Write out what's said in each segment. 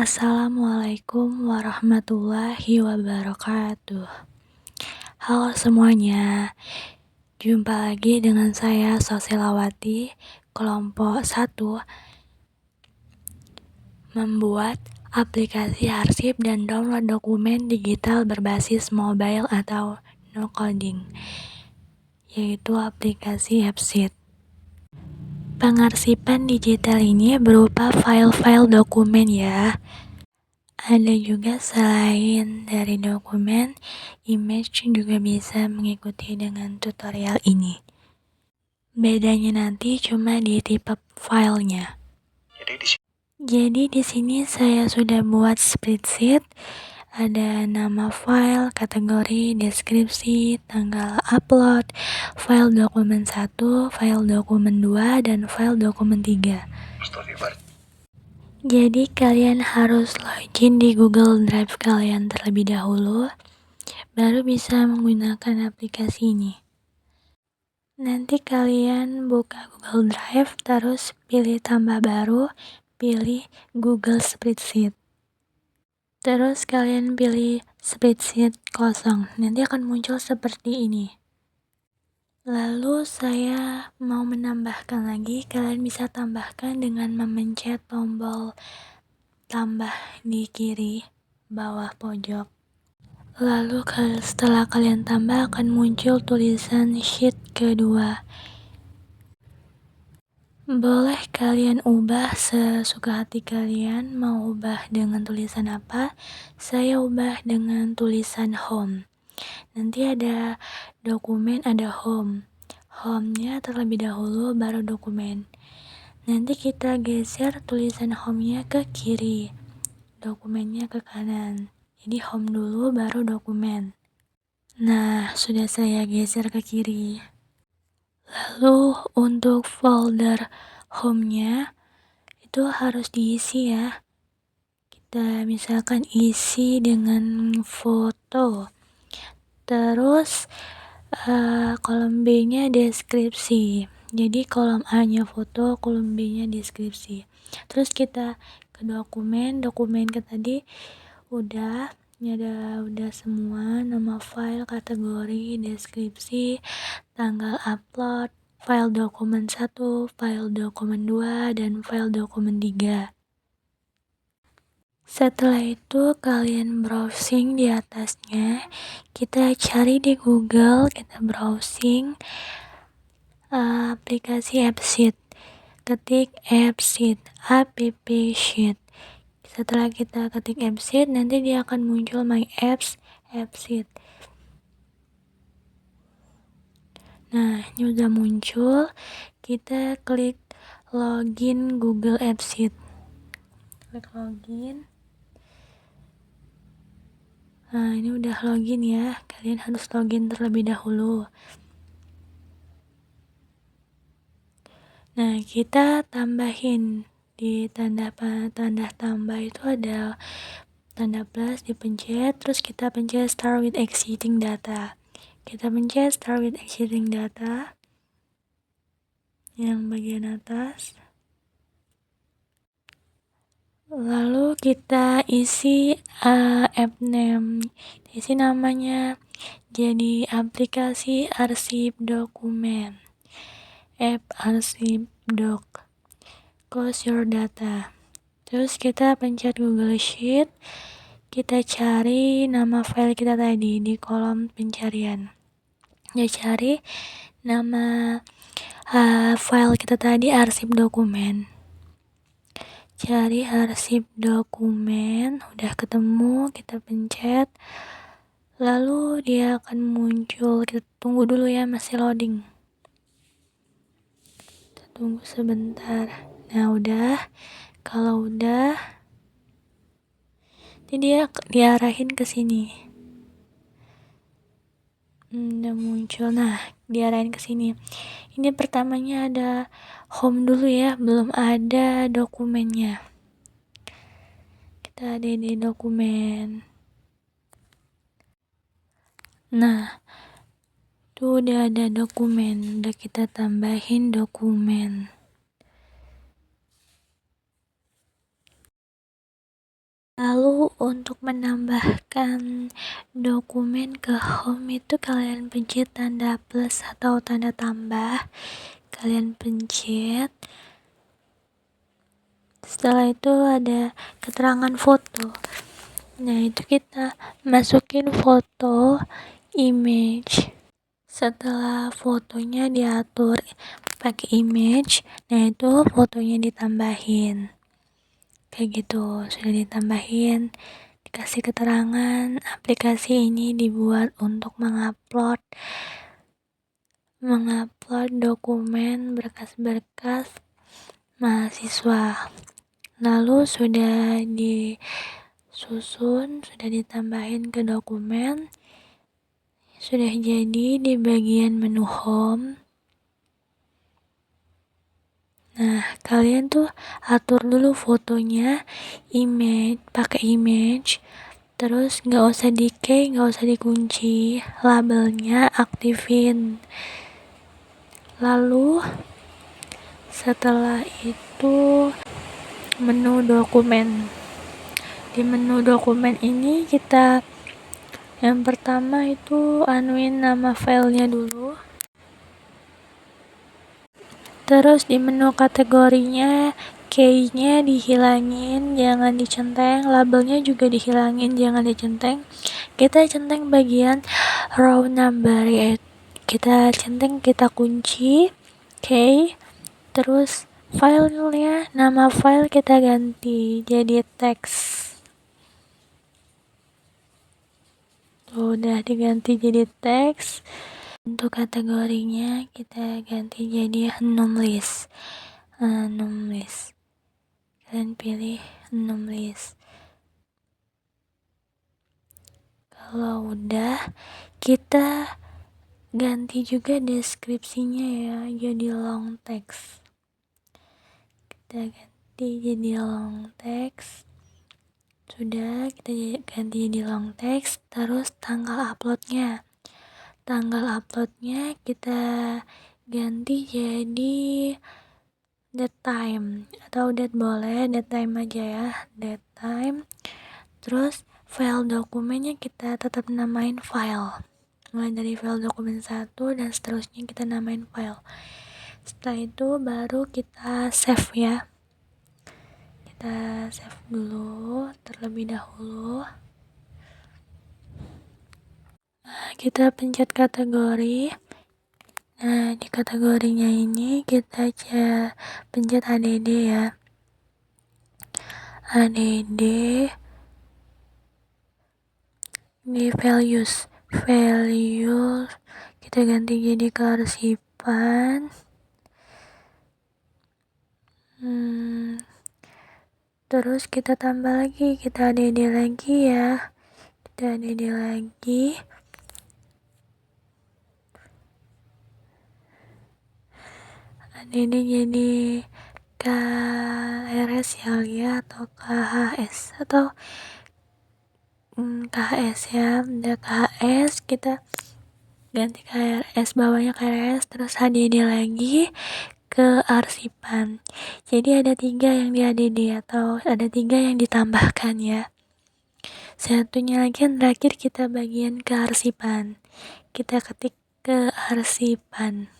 Assalamualaikum warahmatullahi wabarakatuh. Halo semuanya, jumpa lagi dengan saya Sosilawati, kelompok 1, membuat aplikasi arsip dan download dokumen digital berbasis mobile atau no coding, yaitu aplikasi AppSheet. Pengarsipan digital ini berupa file-file dokumen ya. Ada juga selain dari dokumen, image juga bisa mengikuti dengan tutorial ini. Bedanya nanti cuma di tipe filenya. Jadi di sini saya sudah buat spreadsheet. Ada nama file, kategori, deskripsi, tanggal upload, file dokumen 1, file dokumen 2, dan file dokumen 3. Jadi kalian harus login di Google Drive kalian terlebih dahulu, baru bisa menggunakan aplikasi ini. Nanti kalian buka Google Drive, terus pilih tambah baru, pilih Google Spreadsheet. Terus kalian pilih spreadsheet kosong, nanti akan muncul seperti ini. Lalu saya mau menambahkan lagi, kalian bisa tambahkan dengan memencet tombol tambah di kiri bawah pojok. Lalu setelah kalian tambah akan muncul tulisan sheet kedua. Boleh kalian ubah sesuka hati kalian, mau ubah dengan tulisan apa? Saya ubah dengan tulisan home. Nanti ada dokumen, ada home. Home-nya terlebih dahulu baru dokumen. Nanti kita geser tulisan home-nya ke kiri, dokumennya ke kanan. Jadi home dulu baru dokumen. Nah, sudah saya geser ke kiri. Lalu untuk folder home-nya itu harus diisi ya. Kita misalkan isi dengan foto. Terus kolom B-nya deskripsi. Jadi kolom A-nya foto, kolom B-nya deskripsi. Terus kita ke dokumen ke tadi udah semua, nama file, kategori, deskripsi, tanggal upload, file dokumen 1, file dokumen 2, dan file dokumen 3. Setelah itu kalian browsing di atasnya, kita cari di Google, kita browsing aplikasi AppSheet. Ketik AppSheet, AppSheet. Setelah kita ketik AppSheet, nanti dia akan muncul My Apps AppSheet. Nah, ini udah muncul. Kita klik login Google AppSheet. Klik login. Nah, ini udah login ya. Kalian harus login terlebih dahulu. Nah, kita tambahin di tanda tambah itu ada tanda plus, dipencet, terus kita pencet start with existing data. Kita pencet start with existing data yang bagian atas. Lalu kita isi app name, isi namanya jadi aplikasi arsip dokumen, app arsip doc, close your data. Terus kita pencet Google Sheet, kita cari nama file kita tadi di kolom pencarian. Ya, cari nama file kita tadi arsip dokumen. Cari arsip dokumen, udah ketemu, kita pencet. Lalu dia akan muncul, kita tunggu dulu ya, masih loading. Kita tunggu sebentar. Nah, udah. Kalau udah, ini dia diarahin ke sini. Udah muncul. Nah, diarahin ke sini. Ini pertamanya ada home dulu ya, belum ada dokumennya. Kita ada di dokumen. Nah, tuh udah ada dokumen, udah kita tambahin dokumen. untuk menambahkan dokumen ke home itu kalian pencet tanda plus atau tanda tambah, kalian pencet. Setelah itu ada keterangan foto. Nah, itu kita masukin foto image. Setelah fotonya diatur pakai image, nah itu fotonya ditambahin. Kayak gitu, sudah ditambahin, dikasih keterangan aplikasi ini dibuat untuk mengupload dokumen berkas-berkas mahasiswa. Lalu sudah disusun, sudah ditambahin ke dokumen, sudah jadi di bagian menu home. Nah, kalian tuh atur dulu fotonya, pakai image, terus nggak usah nggak usah dikunci, labelnya aktifin. Lalu setelah itu menu dokumen. Di menu dokumen ini kita yang pertama itu anuin nama filenya dulu. Terus di menu kategorinya key-nya dihilangin, jangan dicenteng, labelnya juga dihilangin, jangan dicenteng. Kita centeng bagian row number, ya. Kita centeng, kita kunci key. Terus filenya, nama file kita ganti jadi teks. Udah diganti jadi teks. Untuk kategorinya kita ganti jadi numbers. Kalian pilih numbers. Kalau udah, kita ganti juga deskripsinya ya, jadi long text. Kita ganti jadi long text. Sudah, kita ganti jadi long text. Terus tanggal uploadnya kita ganti jadi date time atau date, boleh date time aja ya, date time. Terus file dokumennya kita tetap namain file, mulai dari file dokumen 1 dan seterusnya kita namain file. Setelah itu baru kita save ya, kita save dulu terlebih dahulu. Kita pencet kategori. Nah, di kategorinya ini kita pencet ADD ya. ADD di values kita ganti jadi kearsipan. Terus kita tambah lagi, kita ADD lagi ya. Kita ADD lagi. ADD jadi KRS ya, atau KHS atau KHS ya. Udah KHS, kita ganti KRS, bawahnya KRS, terus ADD lagi ke arsipan. Jadi ada 3 yang di ADD atau ada 3 yang ditambahkan ya. Satunya lagi yang terakhir kita bagian kearsipan. Kita ketik kearsipan.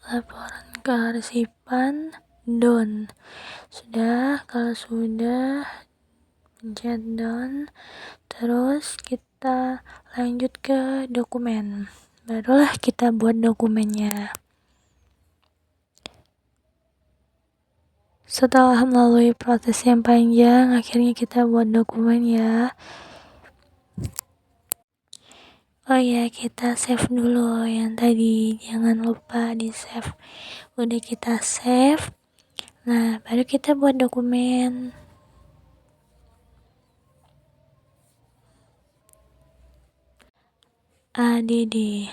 Laporan kearsipan done. Sudah, kalau sudah pencet done. Terus kita lanjut ke dokumen. Barulah kita buat dokumennya. Setelah melalui proses yang panjang, akhirnya kita buat dokumen ya. Oh ya, kita save dulu yang tadi, jangan lupa di save. Udah kita save, nah baru kita buat dokumen. ADD,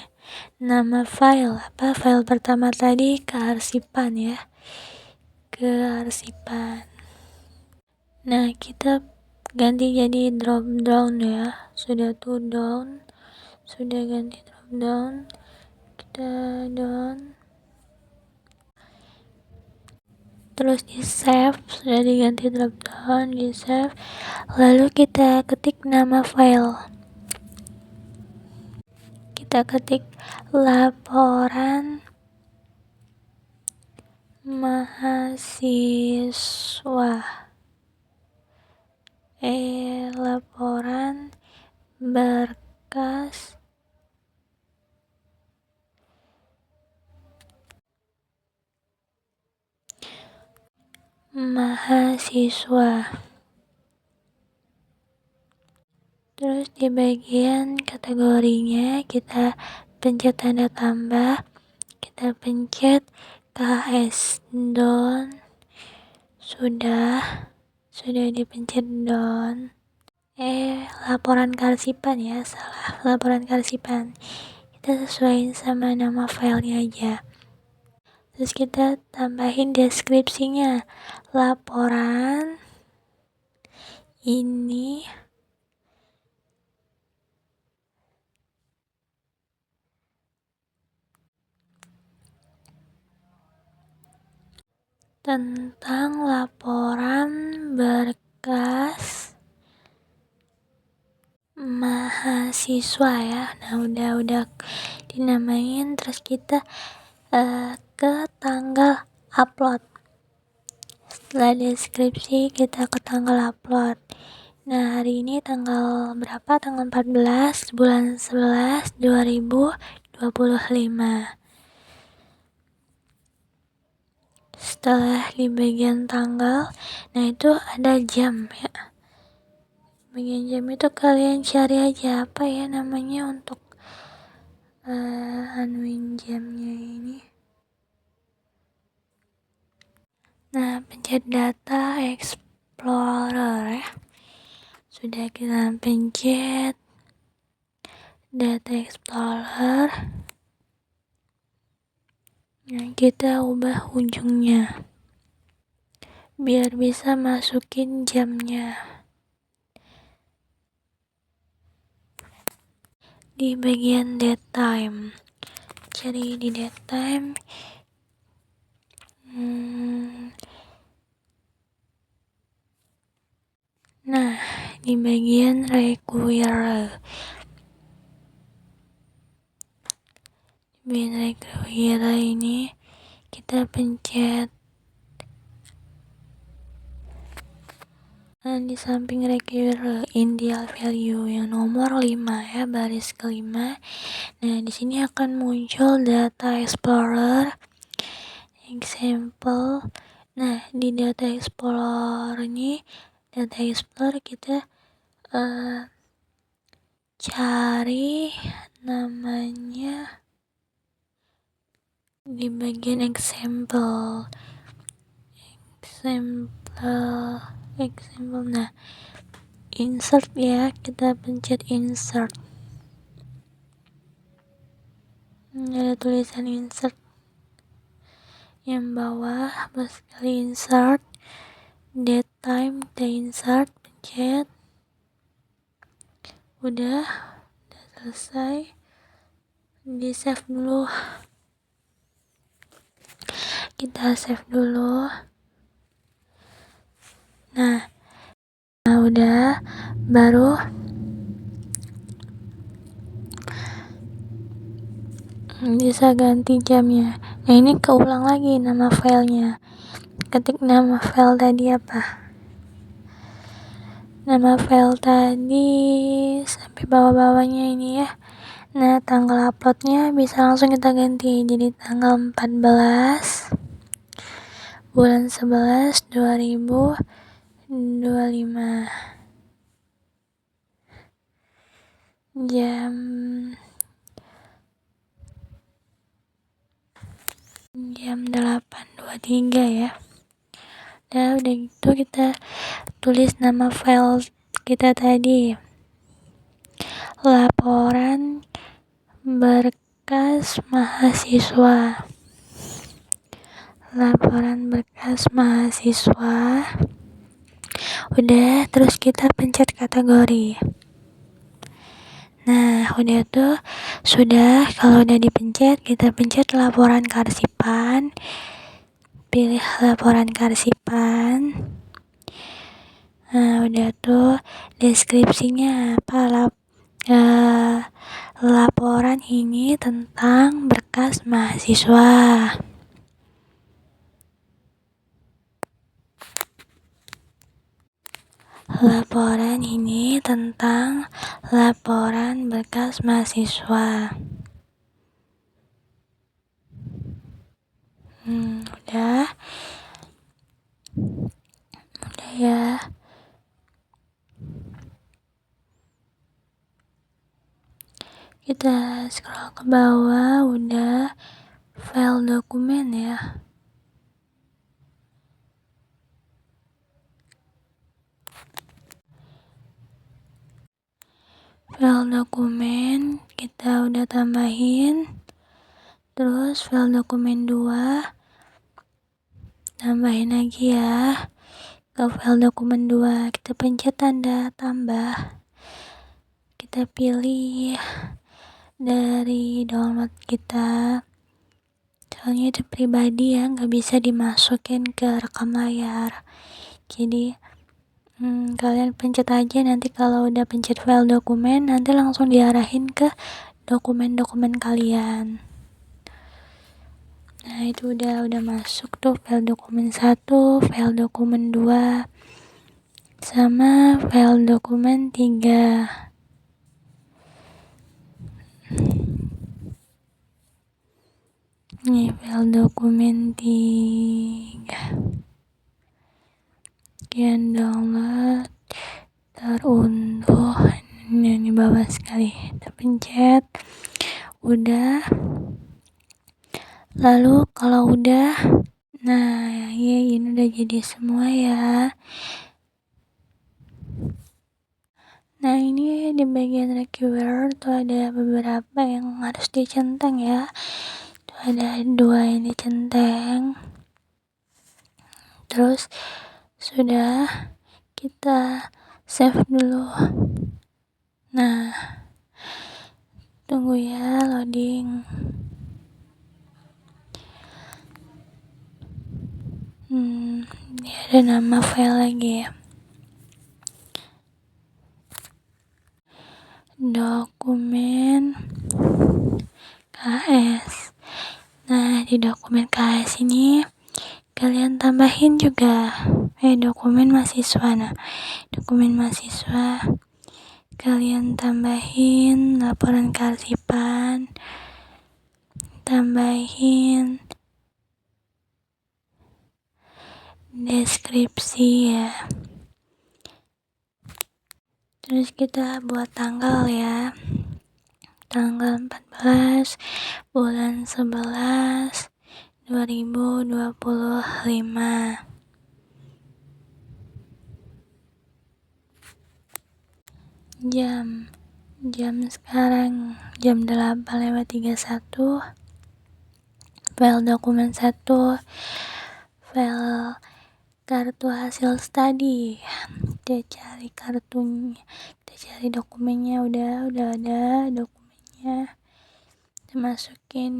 nama file apa? File pertama tadi kearsipan ya, kearsipan. Nah, kita ganti jadi drop down ya. Sudah tuh down, sudah ganti drop down, kita down. terus di save, sudah diganti dropdown, di save, lalu kita ketik nama file, kita ketik laporan mahasiswa, laporan berkas mahasiswa. Terus di bagian kategorinya kita pencet tanda tambah, kita pencet KS down, sudah dipencet down. Laporan kearsipan ya, salah, laporan kearsipan. Kita sesuaiin sama nama filenya aja. Terus kita tambahin deskripsinya, laporan ini tentang laporan berkas mahasiswa ya. Nah, udah dinamain, terus kita ke tanggal upload. Setelah deskripsi kita ke tanggal upload. Nah, hari ini tanggal berapa? Tanggal 14 bulan 11 2025. Setelah di bagian tanggal, nah itu ada jam ya. Bagian jam itu kalian cari aja apa ya namanya untuk anuin jamnya ini. Nah, pencet data explorer ya. Sudah kita pencet data explorer. Nah, kita ubah ujungnya biar bisa masukin jamnya. Di bagian date time, cari di date time. Nah, di bagian require, ini kita pencet di samping require ideal value yang nomor 5 ya, baris kelima. Nah, di sini akan muncul data explorer example. Nah, di data explorer ini, data explorer kita cari namanya di bagian example. Nah, insert ya, kita pencet insert. Ada tulisan insert yang bawah, pas kali insert date time, kita insert, pencet. Udah selesai, di save dulu, kita save dulu. Nah udah, baru bisa ganti jamnya. Nah, ini keulang lagi nama filenya, ketik nama file tadi apa, nama file tadi sampai bawah-bawahnya ini ya. Nah, tanggal uploadnya bisa langsung kita ganti jadi tanggal 14 bulan 11 2025, jam 8.23 ya. Udah gitu kita tulis nama file kita tadi, laporan berkas mahasiswa. Laporan berkas mahasiswa. Udah, terus kita pencet kategori. Nah, udah tuh, sudah. Kalau udah dipencet, kita pencet laporan kearsipan, pilih laporan kearsipan. Nah, udah tuh deskripsinya apa? Laporan ini tentang berkas mahasiswa. Laporan ini tentang laporan berkas mahasiswa. Udah ya. Kita scroll ke bawah, udah file dokumen ya. File dokumen kita udah tambahin. Terus file dokumen 2 tambahin lagi ya. Ke file dokumen 2 kita pencet tanda tambah. Kita pilih dari download kita. Soalnya itu pribadi ya, nggak bisa dimasukin ke rekam layar. Jadi kalian pencet aja, nanti kalau udah pencet file dokumen nanti langsung diarahin ke dokumen-dokumen kalian. Nah, itu udah masuk tuh file dokumen 1, file dokumen 2 sama file dokumen 3. Ini file dokumen 3. Sekian download terunduh. Ini bawah sekali, kita pencet udah. Lalu kalau udah, nah ya ini udah jadi semua ya. Nah, ini di bagian reviewer tuh ada beberapa yang harus dicentang ya. Tuh ada 2 yang dicentang. Terus sudah, kita save dulu. Nah, tunggu ya loading. Ini ada nama file lagi ya. Dokumen KS. Nah, di dokumen KS ini kalian tambahin juga dokumen mahasiswa. Nah, dokumen mahasiswa kalian tambahin laporan kearsipan, tambahin deskripsi ya. Terus kita buat tanggal ya. Tanggal 14 bulan 11 2025. Jam sekarang jam 8:31. File dokumen 1, file kartu hasil studi. Kita cari kartunya, kita cari dokumennya. Udah ada dokumennya. Kita masukin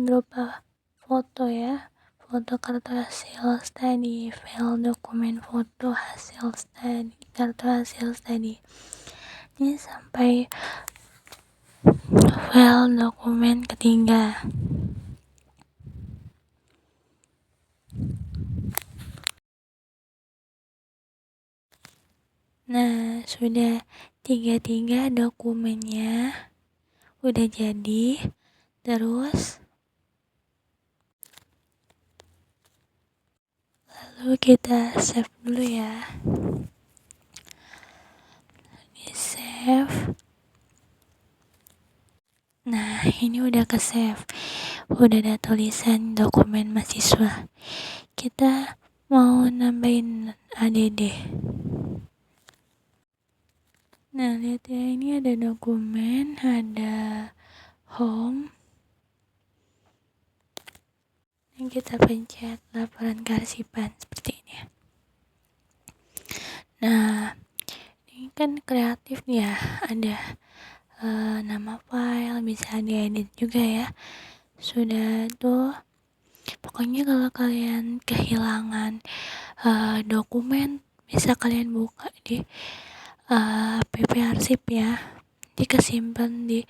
berupa foto ya, foto kartu hasil studi, file dokumen foto hasil studi, kartu hasil studi. Ini sampai file dokumen ketiga. Nah, sudah 3 dokumennya udah jadi. Terus lalu kita save dulu ya. Di save. Nah, ini udah ke save. Udah ada tulisan dokumen mahasiswa. Kita mau nambahin ADD. Nah, lihat ya, ini ada dokumen, ada home. Ini kita pencet laporan kearsipan seperti ini. Nah, ini kan kreatif ya, ada nama file, bisa diedit juga ya. Sudah tuh Pokoknya kalau kalian kehilangan dokumen, bisa kalian buka di app arsip ya, nanti kesimpan di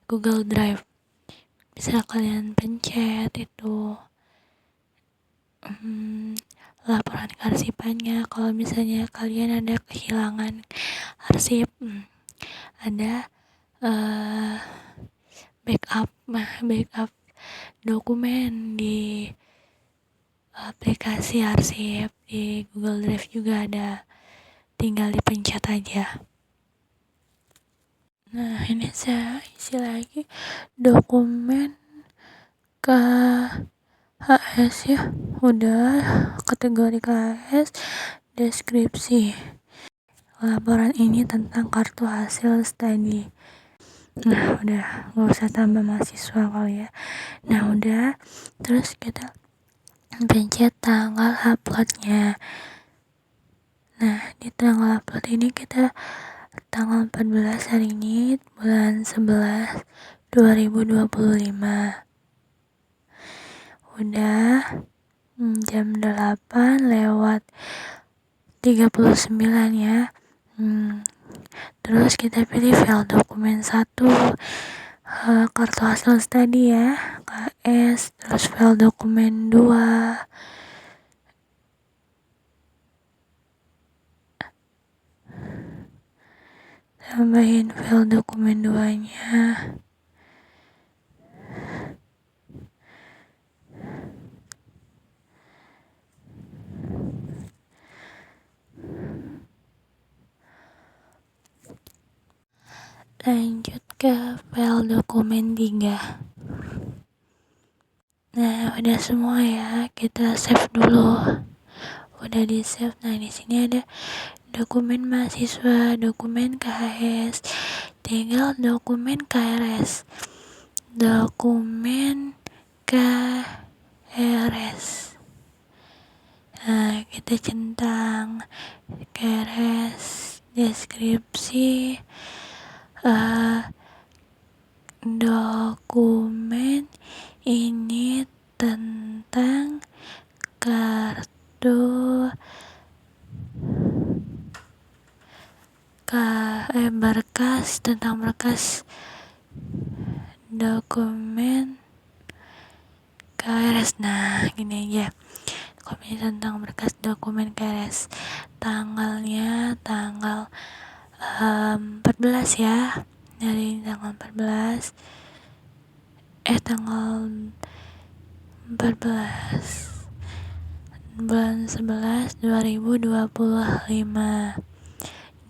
Google Drive. Bisa kalian pencet itu laporan kearsipannya. Kalau misalnya kalian ada kehilangan arsip, ada backup dokumen di aplikasi arsip di Google Drive juga ada, tinggal dipencet aja. Nah, ini saya isi lagi dokumen KHS ya, udah kategori KHS, deskripsi. Laporan ini tentang kartu hasil studi. Nah, udah, gak usah tambah mahasiswa kali ya. Nah, udah, terus kita pencet tanggal uploadnya. Nah, di tanggal upload ini kita tanggal 14 hari ini, bulan 11 2025. Udah jam 8:39 ya. Terus kita pilih file dokumen 1, kartu hasil studi ya, KS. Terus file dokumen 2, tambahin file dokumen 2-nya. Lanjut ke file dokumen 3. Nah, udah semua ya, kita save dulu. Udah di save. Nah, di sini ada dokumen mahasiswa, dokumen KHS, tinggal dokumen KRS. Dokumen KRS. Nah, kita centang KRS, deskripsi, dokumen ini tentang kartu berkas, tentang berkas dokumen KRS. Nah, gini aja, dokumen tentang berkas dokumen KRS, tanggalnya tanggal 14 ya, dari tanggal 14 bulan 11 2025,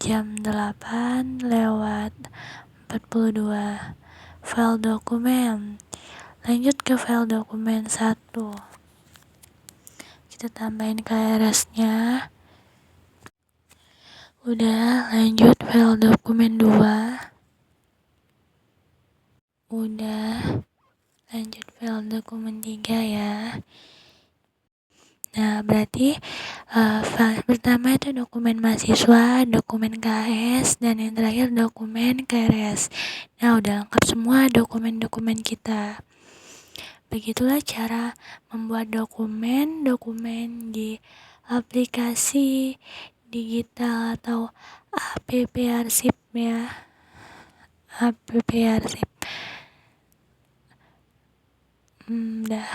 jam 8:42. File dokumen. Lanjut ke file dokumen 1. Kita tambahin KRS-nya. Udah, lanjut file dokumen 2. Udah, lanjut file dokumen 3 ya. Nah, berarti file pertama itu dokumen mahasiswa, dokumen KS, dan yang terakhir dokumen KRS. Nah, udah lengkap semua dokumen-dokumen kita. Begitulah cara membuat dokumen di aplikasi digital atau app arsip ya. App arsip. Dah.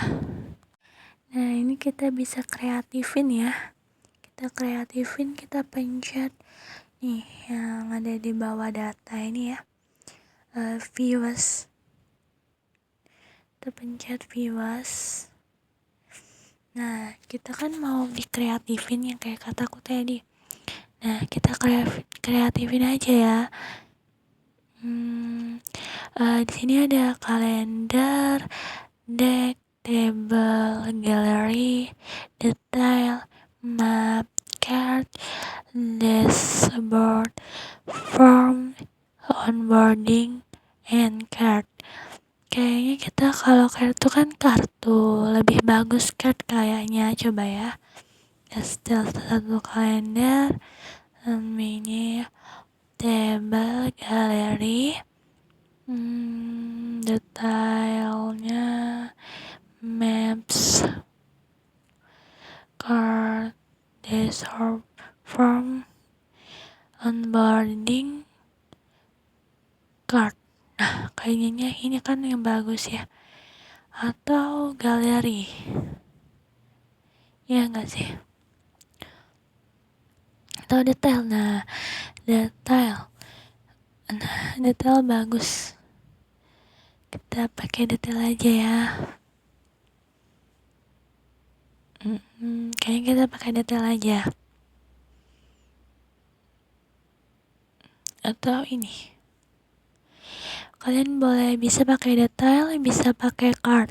Nah, ini kita bisa kreatifin ya. Kita pencet nih yang ada di bawah data ini ya, views. Kita pencet views. Nah, kita kan mau dikreatifin yang kayak kataku tadi. Nah, kita kreatifin aja ya. Di sini ada kalender, deck, table, gallery, detail, map, card, dashboard, form, onboarding, and card. Kayaknya kita kalau kartu kan kartu lebih bagus card kayaknya. Coba ya. Satu kalender, ini table, gallery, detailnya, maps, card, dashboard, form, onboarding card. Nah, kayaknya ini kan yang bagus ya. Atau galeri. Ya enggak sih? Atau detail. Nah, detail. Detail bagus. Kita pakai detail aja ya. Kayaknya kita pakai detail aja. Atau ini. Kalian bisa pakai detail, bisa pakai card.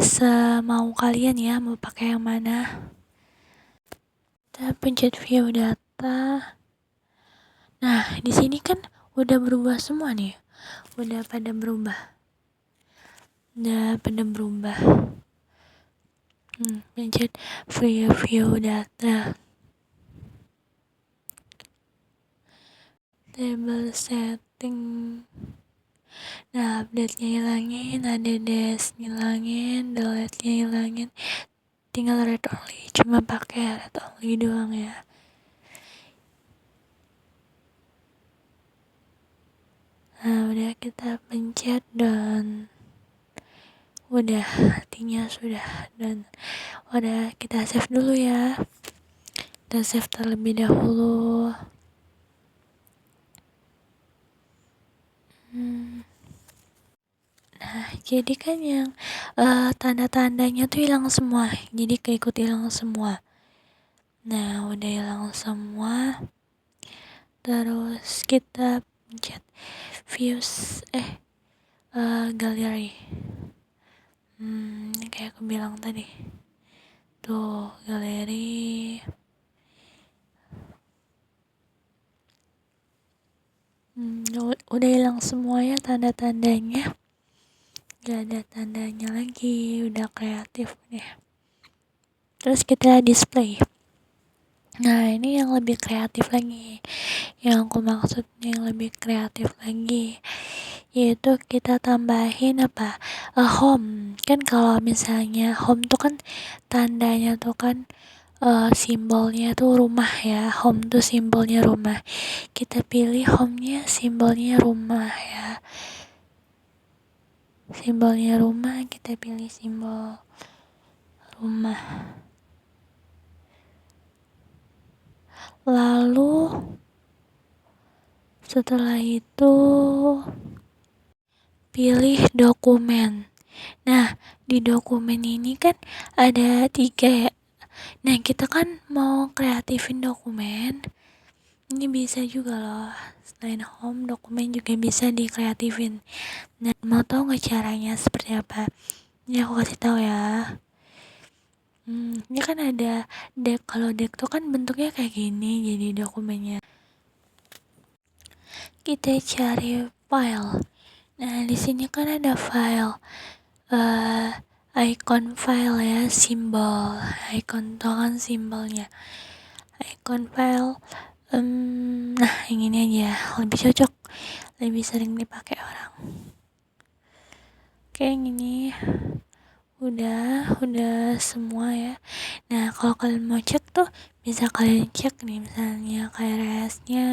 Semau kalian ya, mau pakai yang mana. Kita pencet view data. Nah, di sini kan udah berubah semua nih. Udah pada berubah. Pencet view data. Table setting. Nah, update-nya hilangin, ada dash hilangin, delete-nya hilangin. Tinggal read only, cuma pakai read only doang ya. Nah, udah kita pencet dan udah, artinya sudah, dan udah kita save dulu ya. Kita save terlebih dahulu. Nah, jadi kan yang tanda-tandanya tuh hilang semua, jadi keikut hilang semua. Nah, udah hilang semua. Terus kita pencet views galeri. Kayak aku bilang tadi. Tuh, galeri. Udah hilang semua ya tanda-tandanya. Gak ada tandanya lagi, udah kreatif deh. Terus kita display. Nah, ini yang lebih kreatif lagi. Yang aku maksud yang lebih kreatif lagi, yaitu kita tambahin home. Kan kalau misalnya home tuh kan tandanya tuh kan simbolnya tuh rumah ya. Home tuh simbolnya rumah. Kita pilih home-nya simbolnya rumah ya. Simbolnya rumah, kita pilih simbol rumah. Lalu setelah itu pilih dokumen. Nah, di dokumen ini kan ada 3 ya. Nah, kita kan mau kreatifin dokumen. Ini bisa juga loh. Selain home, dokumen juga bisa dikreatifin. Nah, mau tahu nggak caranya seperti apa? Ini aku kasih tahu ya. Ini kan ada deck. Kalau deck tuh kan bentuknya kayak gini, jadi dokumennya. Kita cari file. Nah, di sini kan ada file. Icon file ya, simbol. Icon tuh kan simbolnya. Icon file. Nah, yang ini aja lebih cocok, lebih sering dipakai orang. Oke, yang ini udah semua ya. Nah, kalau kalian mau cek tuh bisa kalian cek nih, misalnya KRS-nya,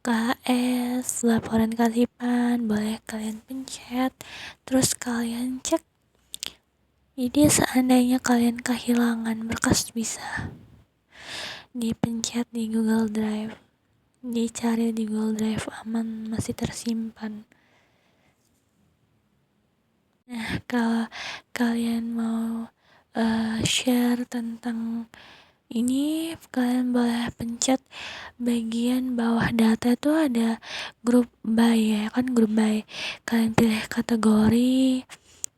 KS, laporan kasipan, boleh kalian pencet, terus kalian cek. Jadi seandainya kalian kehilangan berkas, bisa dipencet di Google Drive, dicari di Google Drive, aman, masih tersimpan. Nah, kalau kalian mau share tentang ini, kalian boleh pencet bagian bawah data itu ada grup by ya kan, grup by. Kalian pilih kategori,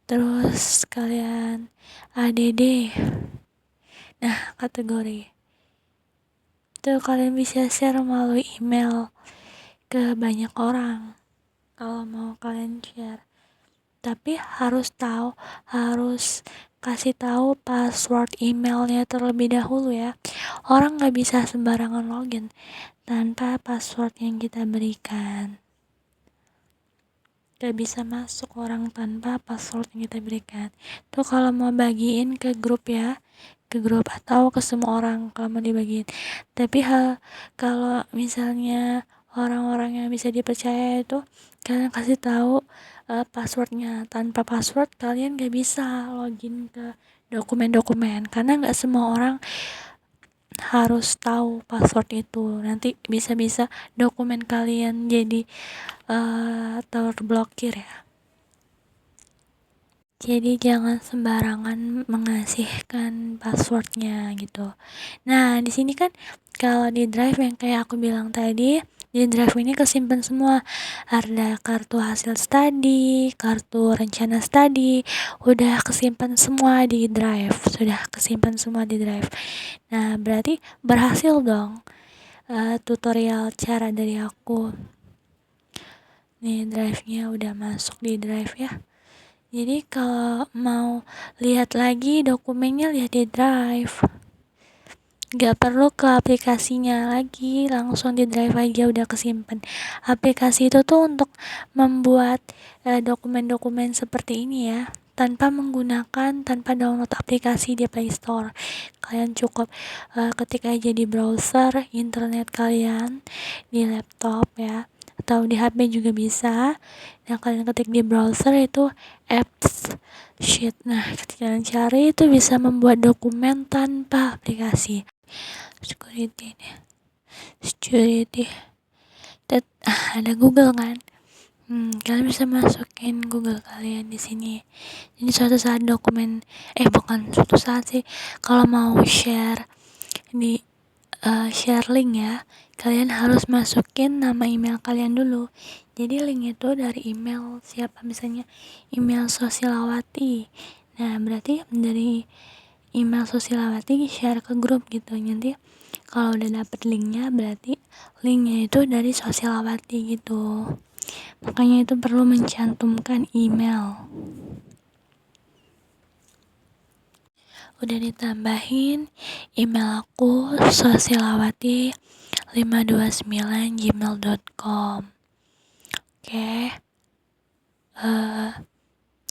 terus kalian ADD. Nah, kategori itu kalian bisa share melalui email ke banyak orang kalau mau kalian share. Tapi harus kasih tahu password emailnya terlebih dahulu ya. Orang nggak bisa sembarangan login tanpa password yang kita berikan. gak bisa masuk orang tanpa password yang kita berikan. Tuh kalau mau bagiin ke grup ya, ke grup atau ke semua orang kalau mau dibagiin. Tapi kalau misalnya orang-orang yang bisa dipercaya itu, kalian kasih tahu passwordnya. Tanpa password kalian gak bisa login ke dokumen-dokumen, karena gak semua orang harus tahu password itu. Nanti bisa-bisa dokumen kalian jadi terblokir ya. Jadi jangan sembarangan mengasihkan passwordnya gitu. Nah di sini kan kalau di drive yang kayak aku bilang tadi, di drive ini kesimpan semua. Ada kartu hasil studi, kartu rencana studi, udah kesimpan semua di drive, sudah kesimpan semua di drive. Nah berarti berhasil dong tutorial cara dari aku. Nih drive-nya udah masuk di drive ya. Jadi kalau mau lihat lagi dokumennya, lihat di drive. Gak perlu ke aplikasinya lagi, langsung di drive aja udah kesimpan. Aplikasi itu tuh untuk membuat dokumen-dokumen seperti ini ya, tanpa download aplikasi di Play Store. Kalian cukup ketik aja di browser internet kalian, di laptop ya, atau di HP juga bisa. Nah kalian ketik di browser itu apps sheet. Nah ketika kalian cari itu bisa membuat dokumen tanpa aplikasi. Security ada Google kan. Kalian bisa masukin Google kalian di sini. Jadi suatu saat suatu saat sih, kalau mau share di share link ya, kalian harus masukin nama email kalian dulu. Jadi link itu dari email siapa, misalnya email Sosialawati. Nah berarti dari email Sosialawati share ke grup gitu. Nanti kalau udah dapet linknya, berarti linknya itu dari Sosialawati gitu. Makanya itu perlu mencantumkan email. Udah ditambahin email aku sosialawati529@gmail.com. Oke.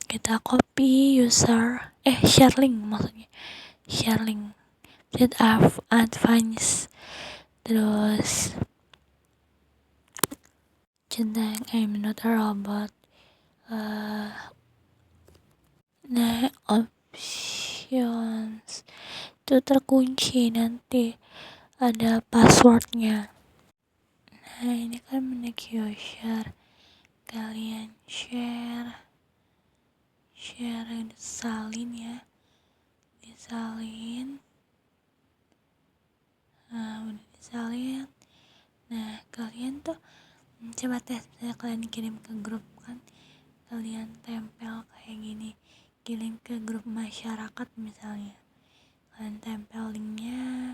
Kita copy share link maksudnya. Share link. Advance. Terus Centang I'm not a robot. Nah options itu terkunci, nanti ada passwordnya. Nah ini kan make you share, kalian share disalin ya, disalin. Nah udah disalin. Nah kalian tuh coba tes, misalnya kalian kirim ke grup kan, kalian tempel kayak gini, kirim ke grup masyarakat misalnya, kalian tempel linknya.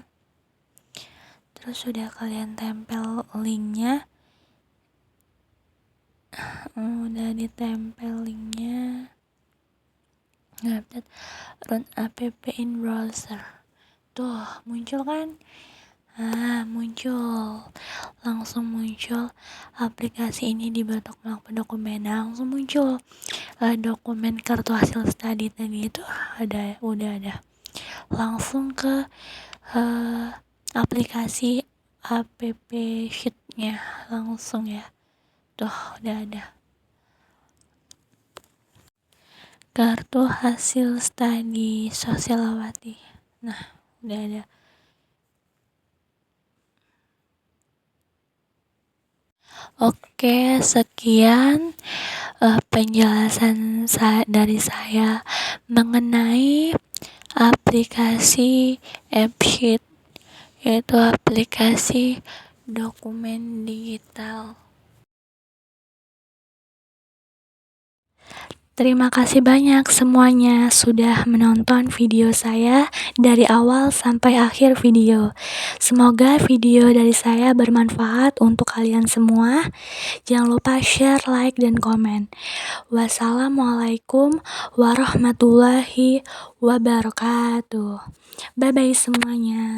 Terus sudah kalian tempel linknya, udah ditempel linknya, update run app in browser. Tuh muncul kan, langsung muncul aplikasi ini di dokumen. Langsung muncul dokumen kartu hasil studi tadi itu udah ada. Langsung ke aplikasi app sheet-nya langsung ya. Tuh udah ada kartu hasil studi Sosialawati. Nah udah ada. Oke, sekian penjelasan dari saya mengenai aplikasi AppSheet, yaitu aplikasi dokumen digital. Terima kasih banyak semuanya sudah menonton video saya dari awal sampai akhir video. Semoga video dari saya bermanfaat untuk kalian semua. Jangan lupa share, like, dan komen. Wassalamualaikum warahmatullahi wabarakatuh. Bye-bye semuanya.